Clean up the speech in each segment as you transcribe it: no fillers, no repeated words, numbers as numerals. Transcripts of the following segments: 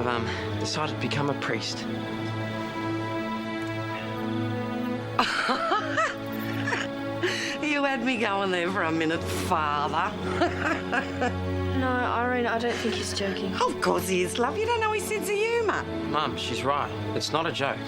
I've decided to become a priest. You had me going there for a minute, Father. No, Irene, I don't think he's joking. Of course he is, love. You don't know his sense of humour. Mum, she's right. It's not a joke.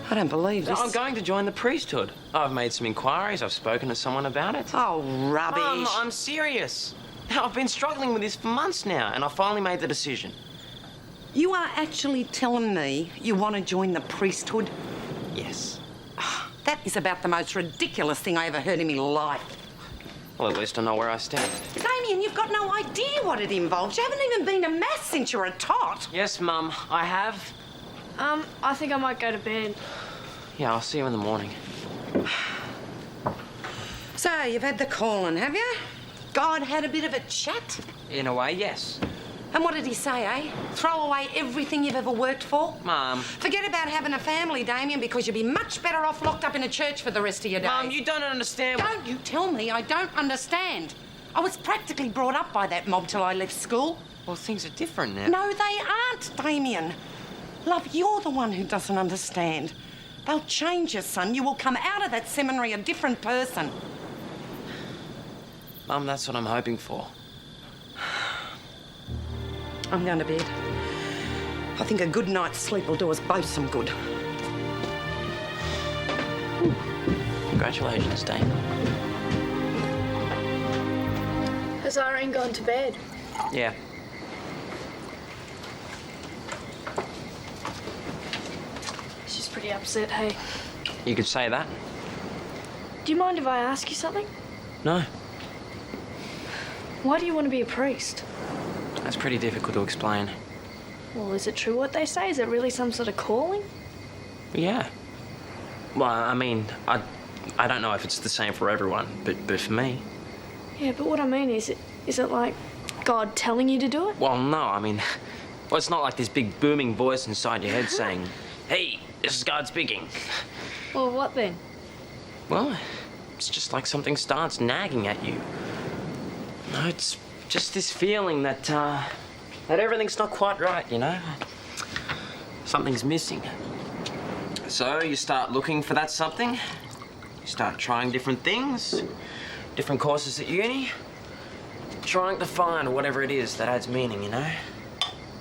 I don't believe this. I'm going to join the priesthood. I've made some inquiries. I've spoken to someone about it. Oh, rubbish. Mum, I'm serious. I've been struggling with this for months now, and I finally made the decision. You are actually telling me you want to join the priesthood? Yes. That is about the most ridiculous thing I ever heard in my life. Well, at least I know where I stand. Damian, you've got no idea what it involves. You haven't even been to maths since you were a tot. Yes, Mum, I have. I think I might go to bed. Yeah, I'll see you in the morning. So, you've had the calling, have you? God had a bit of a chat? In a way, yes. And what did he say, eh? Throw away everything you've ever worked for? Mum. Forget about having a family, Damian, because you'd be much better off locked up in a church for the rest of your days. Mum, you don't understand. Don't you tell me I don't understand. I was practically brought up by that mob till I left school. Well, things are different now. No, they aren't, Damian. Love, you're the one who doesn't understand. They'll change you, son. You will come out of that seminary a different person. Mum, that's what I'm hoping for. I'm going to bed. I think a good night's sleep will do us both some good. Congratulations, Dame. Has Irene gone to bed? Yeah. She's pretty upset, hey? You could say that. Do you mind if I ask you something? No. Why do you want to be a priest? That's pretty difficult to explain. Well, is it true what they say? Is it really some sort of calling? Yeah. Well, I mean, I don't know if it's the same for everyone, but for me. Yeah, but what I mean is it like God telling you to do it? Well, no, I mean, well, it's not like this big booming voice inside your head saying, "Hey, this is God speaking." Well, what then? Well, it's just like something starts nagging at you. No, it's just this feeling that everything's not quite right, you know? Something's missing. So you start looking for that something. You start trying different things, different courses at uni, trying to find whatever it is that adds meaning, you know?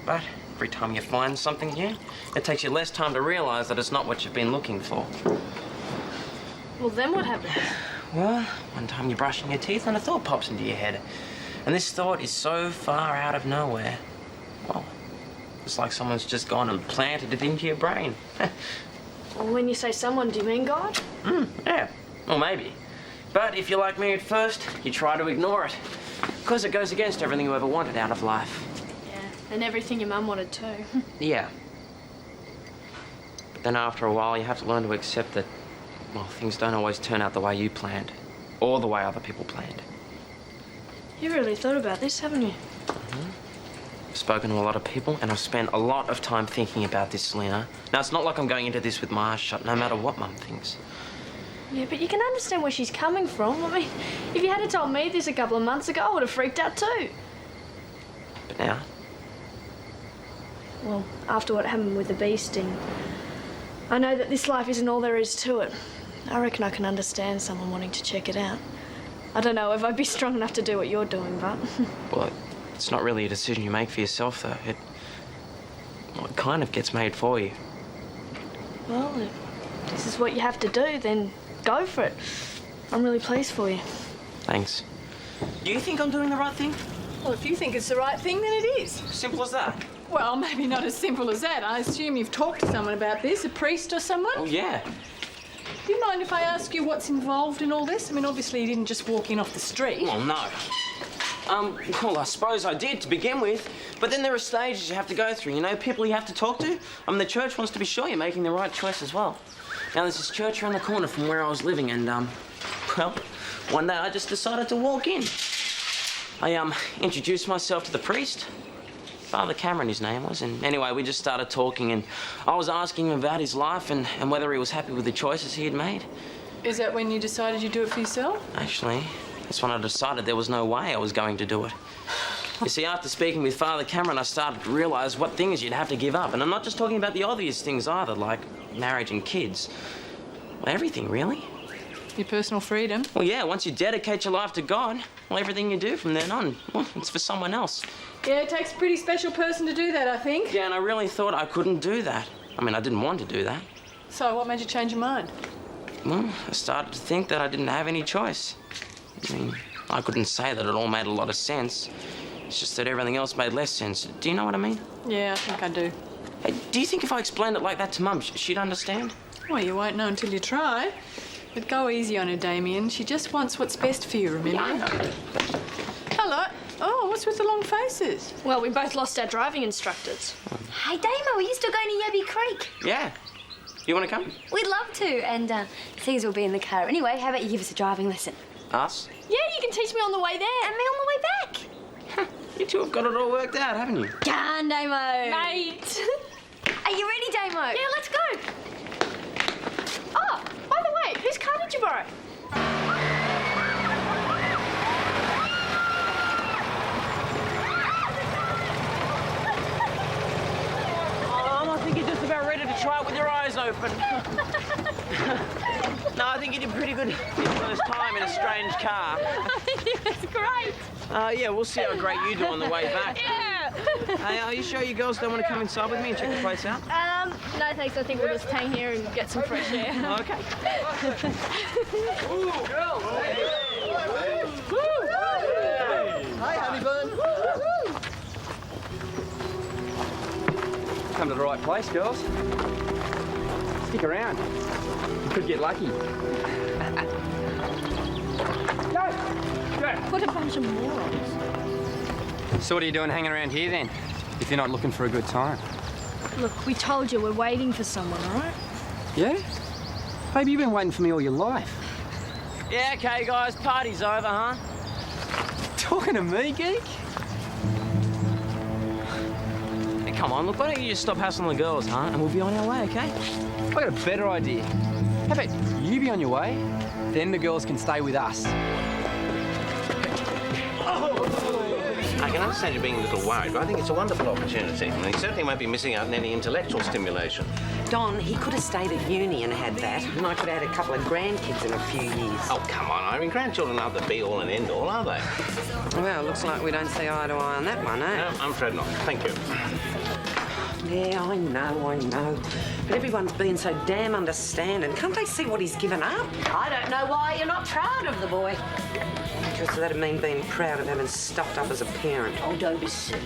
But every time you find something new, it takes you less time to realise that it's not what you've been looking for. Well, then what happens? Well, one time you're brushing your teeth and a thought pops into your head. And this thought is so far out of nowhere. Well, it's like someone's just gone and planted it into your brain. Well, when you say someone, do you mean God? Yeah, well, maybe. But if you're like me at first, you try to ignore it. Because it goes against everything you ever wanted out of life. Yeah, and everything your mum wanted too. Yeah. But then after a while, you have to learn to accept that, well, things don't always turn out the way you planned. Or the way other people planned. You've really thought about this, haven't you? I've spoken to a lot of people, and I've spent a lot of time thinking about this, Selena. Now, it's not like I'm going into this with my eyes shut, no matter what Mum thinks. Yeah, but you can understand where she's coming from. I mean, if you had told me this a couple of months ago, I would have freaked out too. But now? Well, after what happened with the bee sting, I know that this life isn't all there is to it. I reckon I can understand someone wanting to check it out. I don't know if I'd be strong enough to do what you're doing, but... Well, it's not really a decision you make for yourself, though. It kind of gets made for you. Well, if this is what you have to do, then go for it. I'm really pleased for you. Thanks. Do you think I'm doing the right thing? Well, if you think it's the right thing, then it is. Simple as that. Well, maybe not as simple as that. I assume you've talked to someone about this, a priest or someone? Oh, yeah. Do you mind if I ask you what's involved in all this? I mean, obviously you didn't just walk in off the street. Well, no. Well, I suppose I did to begin with, but then there are stages you have to go through, you know, people you have to talk to. I mean, the church wants to be sure you're making the right choice as well. Now, there's this church around the corner from where I was living, and, well, one day I just decided to walk in. I, introduced myself to the priest. Father Cameron, his name was, and anyway, we just started talking, and I was asking him about his life and whether he was happy with the choices he had made. Is that when you decided you'd do it for yourself? Actually, that's when I decided there was no way I was going to do it. You see, after speaking with Father Cameron, I started to realise what things you'd have to give up. And I'm not just talking about the obvious things either, like marriage and kids. Well, everything, really. Your personal freedom. Well, yeah, once you dedicate your life to God, well, everything you do from then on, well, it's for someone else. Yeah, it takes a pretty special person to do that, I think. Yeah, and I really thought I couldn't do that. I mean, I didn't want to do that. So, what made you change your mind? Well, I started to think that I didn't have any choice. I mean, I couldn't say that it all made a lot of sense. It's just that everything else made less sense. Do you know what I mean? Yeah, I think I do. Hey, do you think if I explained it like that to Mum, she'd understand? Well, you won't know until you try. But go easy on her, Damian. She just wants what's best for you, remember? Yeah. Hello. Oh, what's with the long faces? Well, we both lost our driving instructors. Hey, Damo, are you still going to Yabby Creek? Yeah. You want to come? We'd love to, and things will be in the car. Anyway, how about you give us a driving lesson? Us? Yeah, you can teach me on the way there. And me on the way back. You two have got it all worked out, haven't you? Go on, Damo. Mate. Are you ready, Damo? Yeah, let's go. Oh, by the way, whose car did you borrow? I think you're just about ready to try it with your eyes open. No, I think you did pretty good your first time in a strange car. I think it was great. Yeah, we'll see how great you do on the way back. Yeah. Hey, are you sure you girls don't want to come inside with me and check the place out? No thanks, I think we'll just hang here and get some fresh air. Okay. Ooh, girls! Hey, honey bun! Come to the right place, girls. Stick around. You could get lucky. What a bunch of morons. So what are you doing hanging around here then, if you're not looking for a good time? Look, we told you we're waiting for someone, all right? Yeah? Baby, you've been waiting for me all your life. Yeah, okay, guys, party's over, huh? Talking to me, geek? Hey, come on, look, why don't you just stop hassling the girls, huh? And we'll be on our way, okay? I got a better idea. How about you be on your way, then the girls can stay with us. I can understand you being a little worried, but I think it's a wonderful opportunity. And he certainly won't be missing out on any intellectual stimulation. Don, he could have stayed at uni and had that, and I could have had a couple of grandkids in a few years. Oh, come on, Irene. Grandchildren aren't the be-all and end-all, are they? Well, looks like we don't see eye to eye on that one, eh? No, I'm afraid not. Thank you. Yeah, I know. But everyone's being so damn understanding. Can't they see what he's given up? I don't know why you're not proud of the boy. Because that'd mean being proud of having stuffed up as a parent. Oh, don't be silly.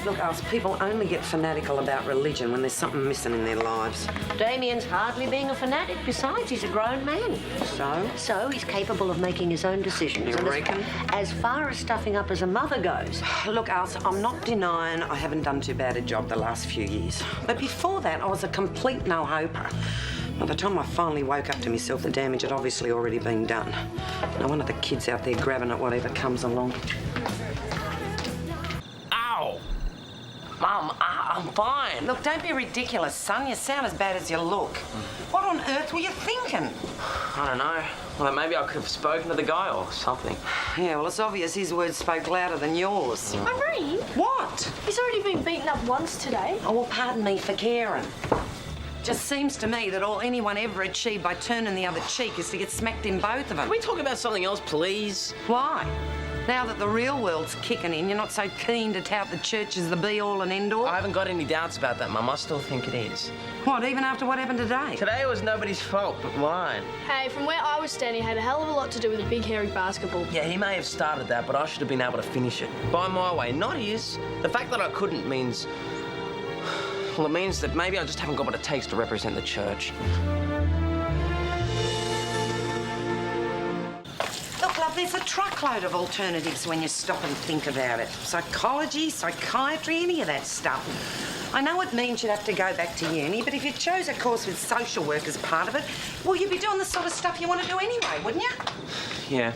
Look, us people only get fanatical about religion when there's something missing in their lives. Damian's hardly being a fanatic. Besides, he's a grown man. So? So he's capable of making his own decisions. You And reckon? As far as stuffing up as a mother goes, Look, Alice, I'm not denying I haven't done too bad a job the last few years. But before that, I was a complete no-hoper. By the time I finally woke up to myself, the damage had obviously already been done. No one of the kids out there grabbing at whatever comes along. Ow! Mum, I'm fine. Look, don't be ridiculous, son. You sound as bad as you look. What on earth were you thinking? I don't know. Well, maybe I could have spoken to the guy or something. Yeah, well, it's obvious his words spoke louder than yours. Irene, What? he's already been beaten up once today. Oh, well, pardon me for caring. Just seems to me that all anyone ever achieved by turning the other cheek is to get smacked in both of them. Can we talk about something else, please? Why? Now that the real world's kicking in, you're not so keen to tout the church as the be-all and end-all? I haven't got any doubts about that, Mum. I still think it is. What, even after what happened today? Today was nobody's fault but mine. Hey, from where I was standing, it had a hell of a lot to do with a big hairy basketball. Yeah, he may have started that, but I should have been able to finish it. By my way, not his. The fact that I couldn't means... Well, it means that maybe I just haven't got what it takes to represent the church. Look, love, there's a truckload of alternatives when you stop and think about it. Psychology, psychiatry, any of that stuff. I know it means you'd have to go back to uni, but if you chose a course with social work as part of it, well, you'd be doing the sort of stuff you want to do anyway, wouldn't you? Yeah.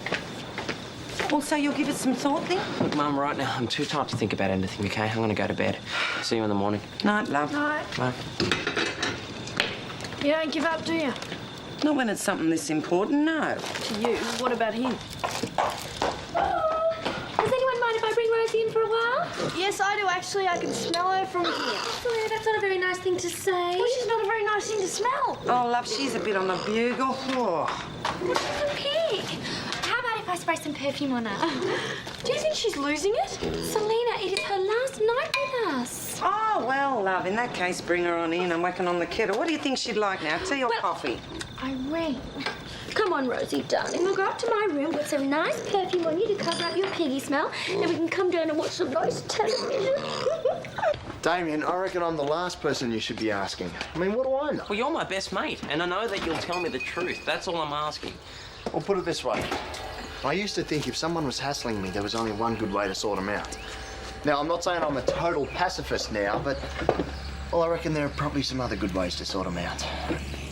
Also, you'll give it some thought then? Look, Mum, right now, I'm too tired to think about anything, okay? I'm gonna go to bed. See you in the morning. Night, love. Right. Bye. You don't give up, do you? Not when it's something this important, no. To you. What about him? does anyone mind if I bring Rosie in for a while? Yes, I do actually. I can smell her from here. Selena, that's not a very nice thing to say. Well, she's not a very nice thing to smell. Oh, love, she's a bit on the bugle. Oh. Look at the pig. How about if I spray some perfume on her? Do you think she's losing it? Selena, it is her last night with us. Oh, well, love, in that case, bring her on in. I'm whacking on the kettle. What do you think she'd like now, tea or coffee? Irene. Come on, Rosie, darling. We'll go up to my room, put some nice perfume on you to cover up your piggy smell, then we can come down and watch some nice television. Damian, I reckon I'm the last person you should be asking. I mean, what do I know? Well, you're my best mate, and I know that you'll tell me the truth. That's all I'm asking. Well, put it this way. I used to think if someone was hassling me, there was only one good way to sort them out. Now, I'm not saying I'm a total pacifist now, but, well, I reckon there are probably some other good ways to sort them out.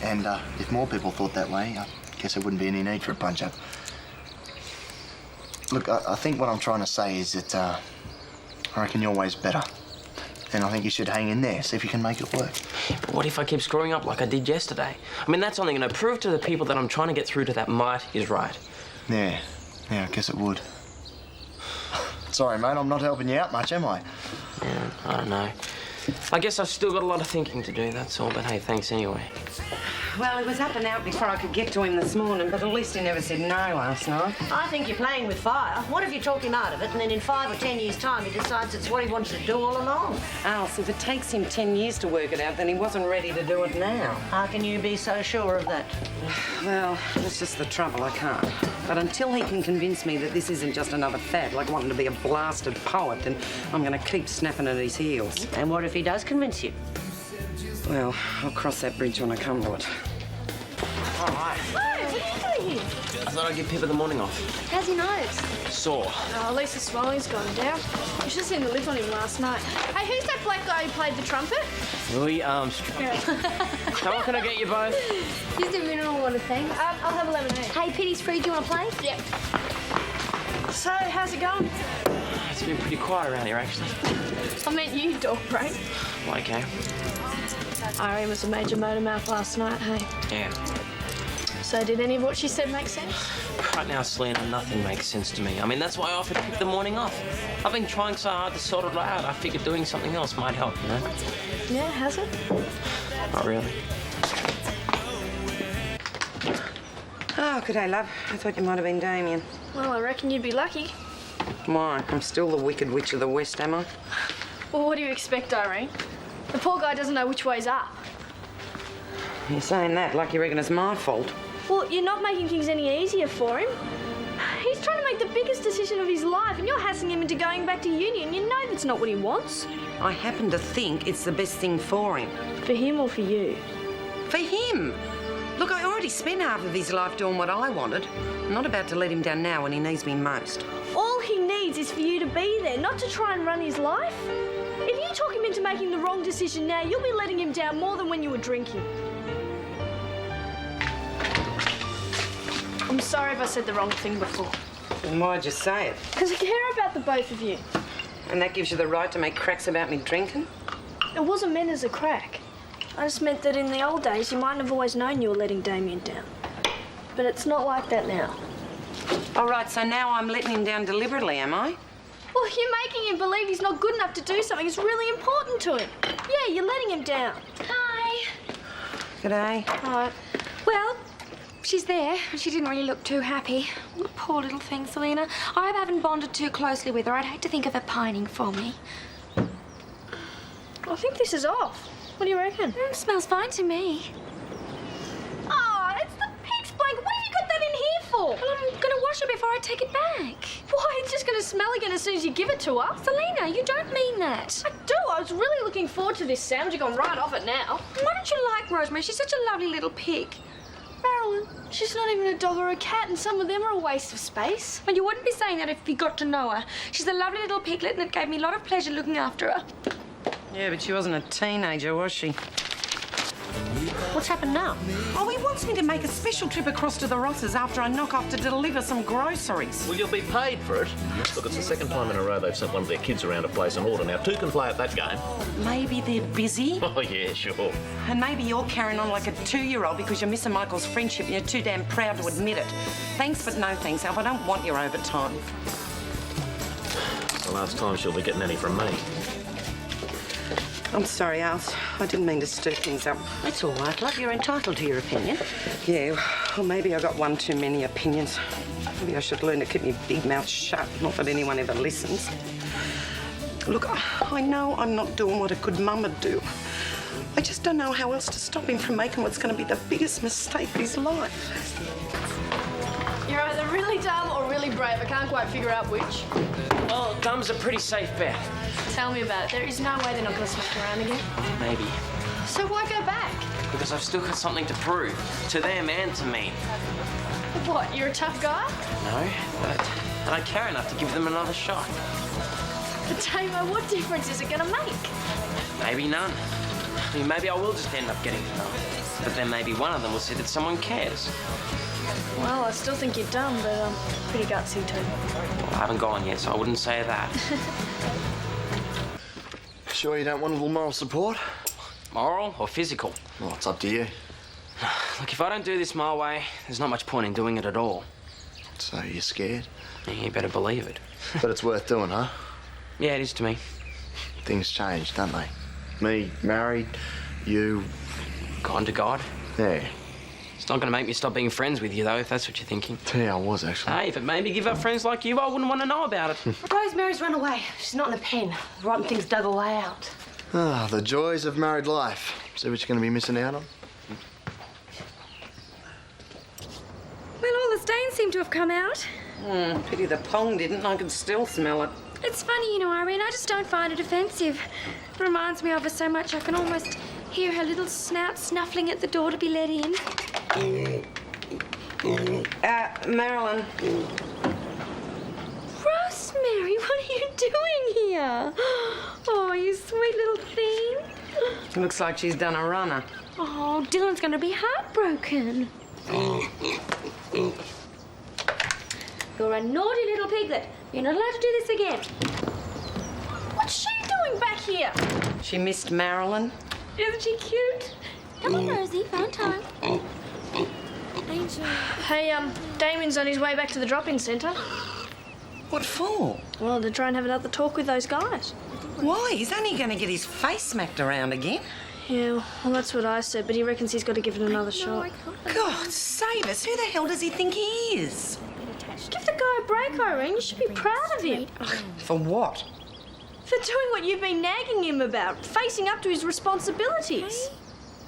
And if more people thought that way, I guess there wouldn't be any need for a punch-up. Look, I think what I'm trying to say is that I reckon your way's better. And I think you should hang in there, see if you can make it work. But what if I keep screwing up like I did yesterday? I mean, that's only going to prove to the people that I'm trying to get through to that might is right. Yeah, I guess it would. Sorry, mate, I'm not helping you out much, am I? Yeah, I don't know. I guess I've still got a lot of thinking to do, that's all. But hey, thanks anyway. Well, he was up and out before I could get to him this morning, but at least he never said no last night. I think you're playing with fire. What if you talk him out of it and then in 5 or 10 years' time he decides it's what he wanted to do all along? Alice, if it takes him 10 years to work it out, then he wasn't ready to do it now. How can you be so sure of that? Well, that's just the trouble, I can't. But until he can convince me that this isn't just another fad, like wanting to be a blasted poet, then I'm going to keep snapping at his heels. And what if he does convince you? Well, I'll cross that bridge when I come to it. All right. Oh, what are you doing here? I thought I'd give Pippa the morning off. How's your nose? Sore. Oh, at least the swelling's gone down. You should have seen the lift on him last night. Hey, who's that black guy who played the trumpet? Louis Armstrong. Now, what can I get you both? Just a mineral water, thanks. I'll have a lemonade. Hey, Pity's free. Do you want to play? Yep. So, how's it going? It's been pretty quiet around here, actually. I meant you, dog brain. Well, okay. Irene was a major motor mouth last night, hey? Yeah. So did any of what she said make sense? Right now, Selena, nothing makes sense to me. I mean, that's why I offered to pick the morning off. I've been trying so hard to sort it out. I figured doing something else might help, you know? Yeah, has it? Not really. Oh, good day, love. I thought you might have been Damian. Well, I reckon you'd be lucky. Why? I'm still the Wicked Witch of the West, am I? Well, what do you expect, Irene? The poor guy doesn't know which way's up. You're saying that like you reckon it's my fault. Well, you're not making things any easier for him. He's trying to make the biggest decision of his life, and you're hassling him into going back to uni, and you know that's not what he wants. I happen to think it's the best thing for him. For him or for you? For him! Look, I already spent half of his life doing what I wanted. I'm not about to let him down now when he needs me most. All he needs is for you to be there, not to try and run his life. If you talk him into making the wrong decision now, you'll be letting him down more than when you were drinking. I'm sorry if I said the wrong thing before. And why'd you say it? Because I care about the both of you. And that gives you the right to make cracks about me drinking? It wasn't meant as a crack. I just meant that in the old days, you mightn't have always known you were letting Damian down. But it's not like that now. All right, so now I'm letting him down deliberately, am I? Well, you're making him believe he's not good enough to do something that's really important to him. Yeah, you're letting him down. Hi. G'day. All right. Well, she's there, and she didn't really look too happy. Poor little thing, Selena. I hope I haven't bonded too closely with her. I'd hate to think of her pining for me. I think this is off. What do you reckon? Smells fine to me. Oh, it's the pig's blanket. What have you got that in here for? Well, I'm going to wash it before I take it back. Why? It's just going to smell again as soon as you give it to her. Selena, you don't mean that. I do. I was really looking forward to this sound. You've gone right off it now. Why don't you like Rosemary? She's such a lovely little pig. Marilyn, she's not even a dog or a cat, and some of them are a waste of space. Well, you wouldn't be saying that if you got to know her. She's a lovely little piglet, and it gave me a lot of pleasure looking after her. Yeah, but she wasn't a teenager, was she? What's happened now? Oh, he wants me to make a special trip across to the Rosses after I knock off to deliver some groceries. Well, you'll be paid for it. Look, it's the second time in a row they've sent one of their kids around to place an order. Now, two can play at that game. Maybe they're busy. Oh, yeah, sure. And maybe you're carrying on like a 2-year-old because you're missing Michael's friendship and you're too damn proud to admit it. Thanks, but no thanks, Alf. I don't want your overtime. the last time she'll be getting any from me. I'm sorry, Alice. I didn't mean to stir things up. That's all right, love. You're entitled to your opinion. Yeah, well, maybe I got one too many opinions. Maybe I should learn to keep my big mouth shut, not that anyone ever listens. Look, I know I'm not doing what a good mum would do. I just don't know how else to stop him from making what's going to be the biggest mistake of his life. You're either really dumb or really brave. I can't quite figure out which. Well, dumb's a pretty safe bet. Tell me about it. There is no way they're not going to switch around again. Maybe. So why go back? Because I've still got something to prove. To them and to me. What, you're a tough guy? No, but I care enough to give them another shot. But Damo, what difference is it going to make? Maybe none. I mean, maybe I will just end up getting to know. But then maybe one of them will see that someone cares. Well, I still think you're dumb, but pretty gutsy too. Well, I haven't gone yet, so I wouldn't say that. Sure you don't want a little moral support? Moral or physical? Well, it's up to you. Look, if I don't do this my way, there's not much point in doing it at all. So you're scared? Yeah, you better believe it. But it's worth doing, huh? Yeah, it is to me. Things change, don't they? Me, married, you... Gone to God. Yeah. It's not going to make me stop being friends with you, though, if that's what you're thinking. Yeah, I was, actually. Hey, if it made me give up friends like you, I wouldn't want to know about it. Rosemary's run away. She's not in the pen. Rotten things dug her way out. Ah, the joys of married life. See what you're going to be missing out on? Well, all the stains seem to have come out. Pity the pong didn't. I can still smell it. It's funny, you know, Irene, I just don't find it offensive. It reminds me of her so much I can almost hear her little snout snuffling at the door to be let in. Marilyn. Rosemary, what are you doing here? Oh, you sweet little thing. Looks like she's done a runner. Oh, Dylan's going to be heartbroken. You're a naughty little piglet. You're not allowed to do this again. What's she doing back here? She missed Marilyn. Isn't she cute? Come on, Rosie, phone time. Angel. Hey, Damian's on his way back to the drop-in centre. What for? Well, to try and have another talk with those guys. Why? He's only going to get his face smacked around again. Yeah, well, that's what I said, but he reckons he's got to give it another No, shot. I can't. God save us. Who the hell does he think he is? Give the guy a break, Irene. You should be proud of him. For what? For doing what you've been nagging him about, facing up to his responsibilities.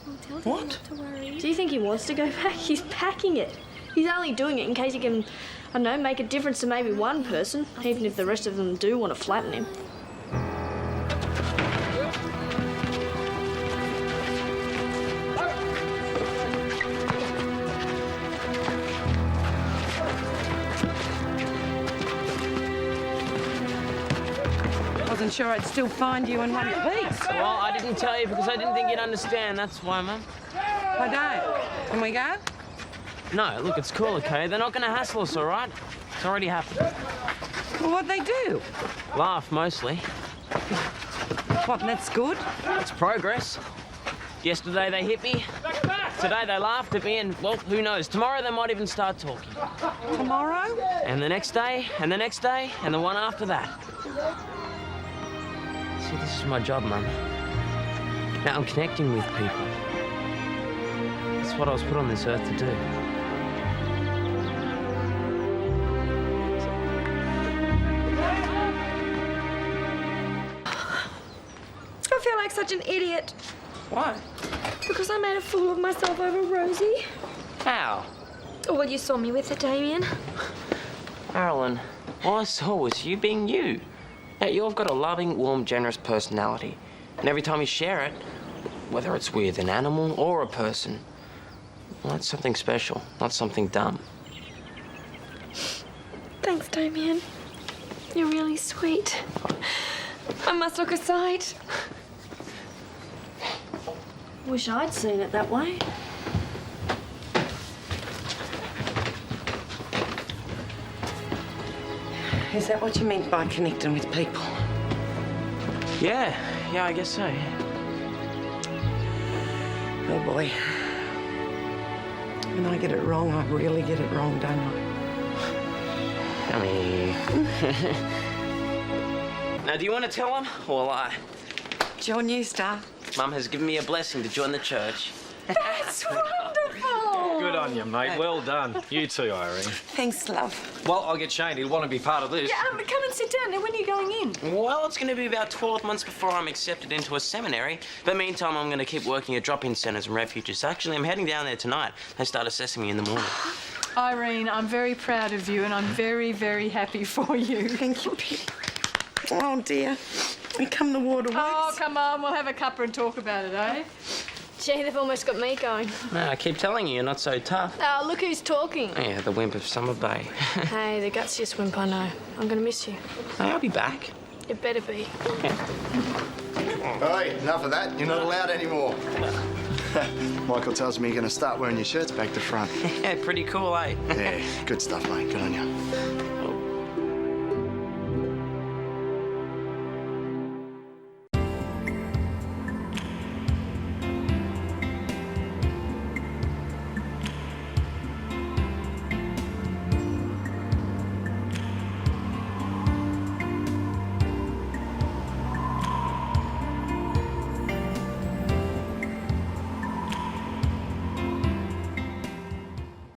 I'll tell him What? not to worry. Do you think he wants to go back? He's packing it. He's only doing it in case he can, I don't know, make a difference to maybe one person, even if the rest of them do want to flatten him. Wasn't sure I'd still find you in one piece. Well, I didn't tell you because I didn't think you'd understand. That's why, Mum. I don't. Can we go? No, look, it's cool, okay? They're not going to hassle us, all right? It's already happened. Well, what'd they do? Laugh, mostly. What, and that's good? It's progress. Yesterday they hit me. Today they laughed at me, and, well, who knows? Tomorrow they might even start talking. Tomorrow? And the next day, and the next day, and the one after that. See, this is my job, Mum. Now I'm connecting with people. That's what I was put on this earth to do. I feel like such an idiot. Why? Because I made a fool of myself over Rosie. How? Well, you saw me with it, Damian. Marilyn, all I saw was you being you. Now, you've got a loving, warm, generous personality. And every time you share it, whether it's with an animal or a person, well, that's something special, not something dumb. Thanks, Damian. You're really sweet. I must look aside. Wish I'd seen it that way. Is that what you meant by connecting with people? Yeah, I guess so. Oh, boy. When I get it wrong, I really get it wrong, don't I? I mean... Now, do you want to tell him or lie? It's your new star. Mum has given me a blessing to join the church. That's wonderful! Good on you, mate. Well done. You too, Irene. Thanks, love. Well, I'll get Shane. He'll want to be part of this. Yeah, come and sit down. Now, when are you going in? Well, it's going to be about 12 months before I'm accepted into a seminary. But meantime, I'm going to keep working at drop-in centres and refuges. Actually, I'm heading down there tonight. They start assessing me in the morning. Irene, I'm very proud of you and I'm very, very happy for you. Thank you, Pip. Oh, dear. We come the waterworks. Oh, come on. We'll have a cuppa and talk about it, eh? Gee, they've almost got me going. No, I keep telling you, you're not so tough. Oh, look who's talking. Yeah, the wimp of Summer Bay. Hey, the gutsiest wimp I know. I'm going to miss you. Hey, I'll be back. You better be. Hey, enough of that. You're not allowed anymore. Michael tells me you're going to start wearing your shirts back to front. Yeah, pretty cool, eh? Yeah, good stuff, mate. Good on you.